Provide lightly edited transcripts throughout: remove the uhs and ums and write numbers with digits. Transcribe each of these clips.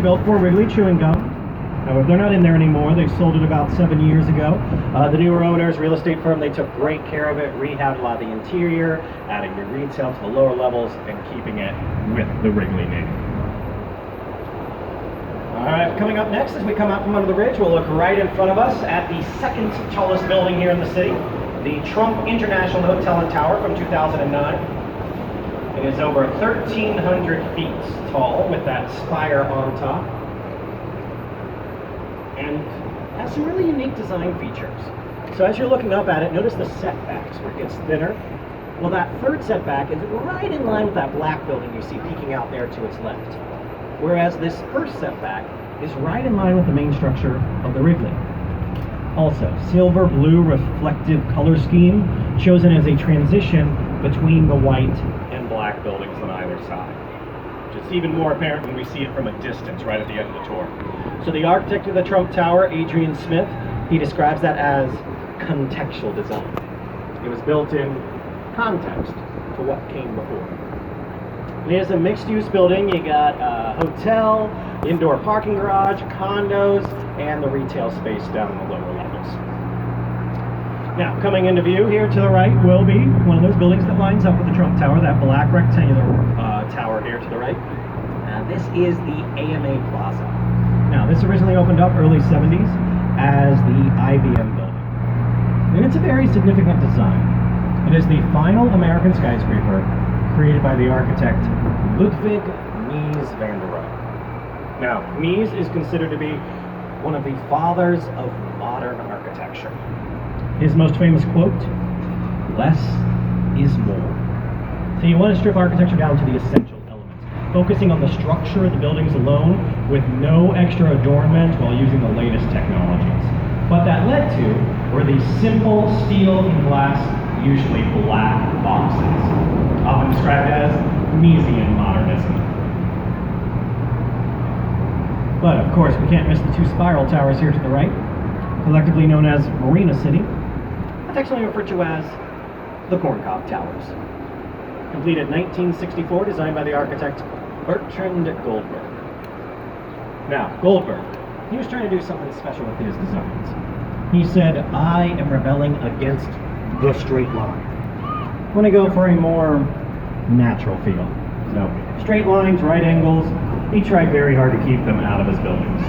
Built for Wrigley Chewing Gum. However, they're not in there anymore. They sold it about 7 years ago. The newer owners, real estate firm, they took great care of it, rehabbed a lot of the interior, adding new retail to the lower levels, and keeping it with the Wrigley name. All right, coming up next, as we come out from under the ridge, we'll look right in front of us at the second tallest building here in the city, the Trump International Hotel and Tower from 2009. It is over 1,300 feet tall with that spire on top, and has some really unique design features. So as you're looking up at it, notice the setbacks where it gets thinner. Well, that third setback is right in line with that black building you see peeking out there to its left. Whereas this first setback is right in line with the main structure of the Wrigley. Also, silver blue reflective color scheme chosen as a transition between the white and black buildings on either side, which is even more apparent when we see it from a distance right at the end of the tour. So the architect of the Trump Tower, Adrian Smith, he describes that as contextual design. It was built in context to what came before. It is a mixed-use building. You got a hotel, indoor parking garage, condos, and the retail space down in the lower levels. Now, coming into view here to the right will be one of those buildings that lines up with the Trump Tower, that black rectangular tower here to the right. This is the AMA Plaza. Now, this originally opened up early 70s as the IBM building. And it's a very significant design. It is the final American skyscraper created by the architect Ludwig Mies van der Rohe. Now, Mies is considered to be one of the fathers of modern architecture. His most famous quote, "Less is more." So you want to strip architecture down to the essential elements, focusing on the structure of the buildings alone with no extra adornment while using the latest technologies. What that led to were these simple steel and glass, usually black boxes, often described as Miesian modernism. But of course, we can't miss the two spiral towers here to the right, collectively known as Marina City. Affectionately referred to as the Corncob Towers. Completed 1964, designed by the architect Bertrand Goldberg. Now, Goldberg, he was trying to do something special with his designs. He said, "I am rebelling against the straight line. I want to go for a more natural feel." So, straight lines, right angles, he tried very hard to keep them out of his buildings.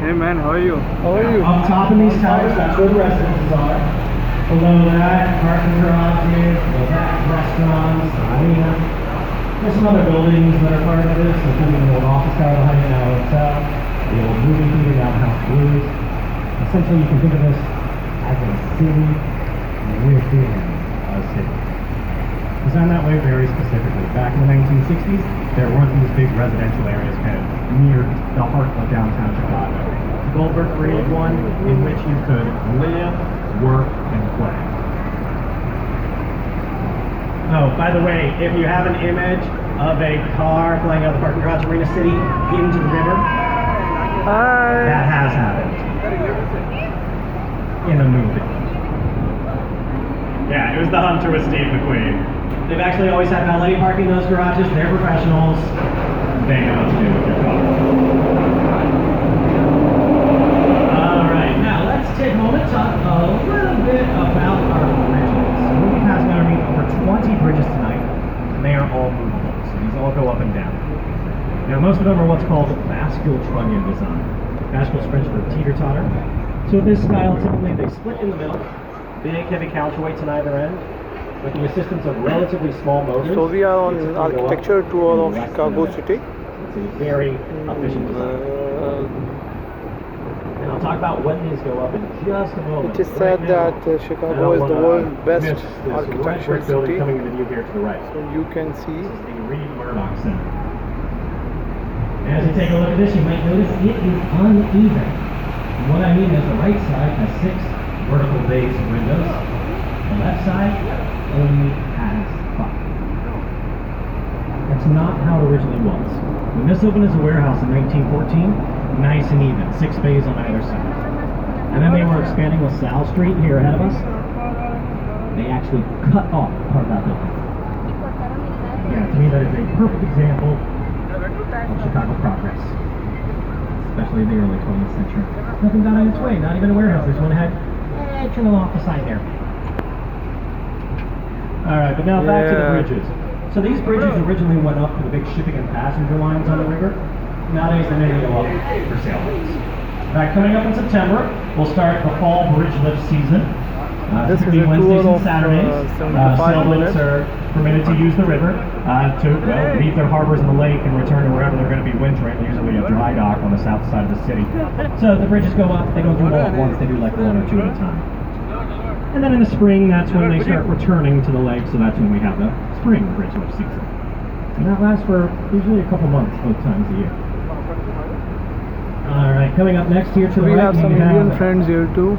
Hey man, how are you? How are you? Up top in these towers, that's where the residences are. Below that, parking garages, below that, restaurants, arena. There's some other buildings that are part of this, including the old office tower behind it now hotel, the old movie theater down House Blues. Essentially, you can think of this as a city within a city. Designed that way very specifically. Back in the 1960s, there weren't these big residential areas kind of near the heart of downtown Chicago. Goldberg created one in which you could live, work, and play. Oh, by the way, if you have an image of a car flying out of the parking garage of Marina City into the river, that has happened in a movie. Yeah, it was The Hunter with Steve McQueen. They've actually always had valet parking in those garages. They're professionals. They know what to do with your car. Take a moment to talk a little bit about our bridges. So we'll be passing underneath over 20 bridges tonight, and they are all movable, so these all go up and down. Now, most of them are what's called bascule trunnion design. Bascule is French for teeter-totter. So with this style, typically they split in the middle, big heavy counterweights on either end, with the assistance of relatively small motors. So we are on an architecture tour of Chicago City. It's a very efficient design. And I'll talk about when these go up in just a moment. It is said that Chicago is the world's best architectural city. Coming into view here to the right. So you can see. This is the Reed Murdoch Center. As you take a look at this, you might notice it is uneven. And what I mean is the right side has 6 vertical bays windows. The left side only has 5. That's not how it originally was. When this opened as a warehouse in 1914, nice and even, 6 bays on either side. And then they were expanding LaSalle Street here ahead of us. They actually cut off part of that building. Yeah, to me that is a perfect example of Chicago progress. actually the early 20th century. Nothing got in its way, not even a warehouse. There's one ahead. Turn them off the side there. Alright, but now back to the bridges. So these bridges originally went up for the big shipping and passenger lines on the river. Nowadays they mainly go up for sailboats. Alright, coming up in September, we'll start the fall bridge lift season. This is a Wednesdays tour and Saturdays. of 75 Sailboats minutes. are permitted to use the river to leave their harbors in the lake and return to wherever they're going to be wintering. Usually a dry dock on the south side of the city. So the bridges go up. They don't do all at once. They do like one or two at a time. And then in the spring, that's when they start returning to the lake. So that's when we have the spring bridge lift season. And that lasts for usually a couple months, both times a year. All right, coming up next here to the We right, have some Indian friends here too.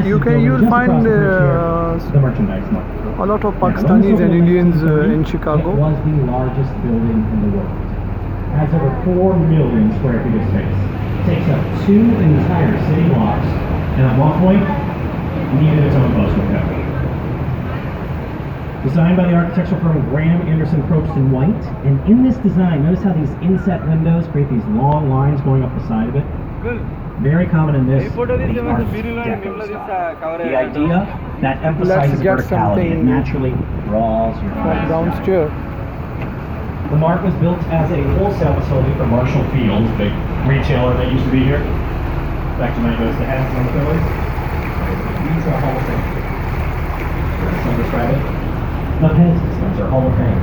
You'll find the merchandise mart. a lot of Pakistanis and Indians in Chicago. It was the largest building in the world. It has over 4 million square feet of space. It takes up 2 entire city blocks, and at one point, needed its own postal code. Designed by the architectural firm Graham Anderson Probst and White, and in this design, notice how these inset windows create these long lines going up the side of it. Very common in this, the Art Deco style. The idea that emphasizes get verticality, it something naturally draws your from eyes down. downstairs. The Mart was built as a wholesale facility for Marshall Fields, the retailer that used to be here. Back to my goes to heads on the Phillies. Retail Hall of Fame. Some describe it. The Pens Dispenser Hall of Fame.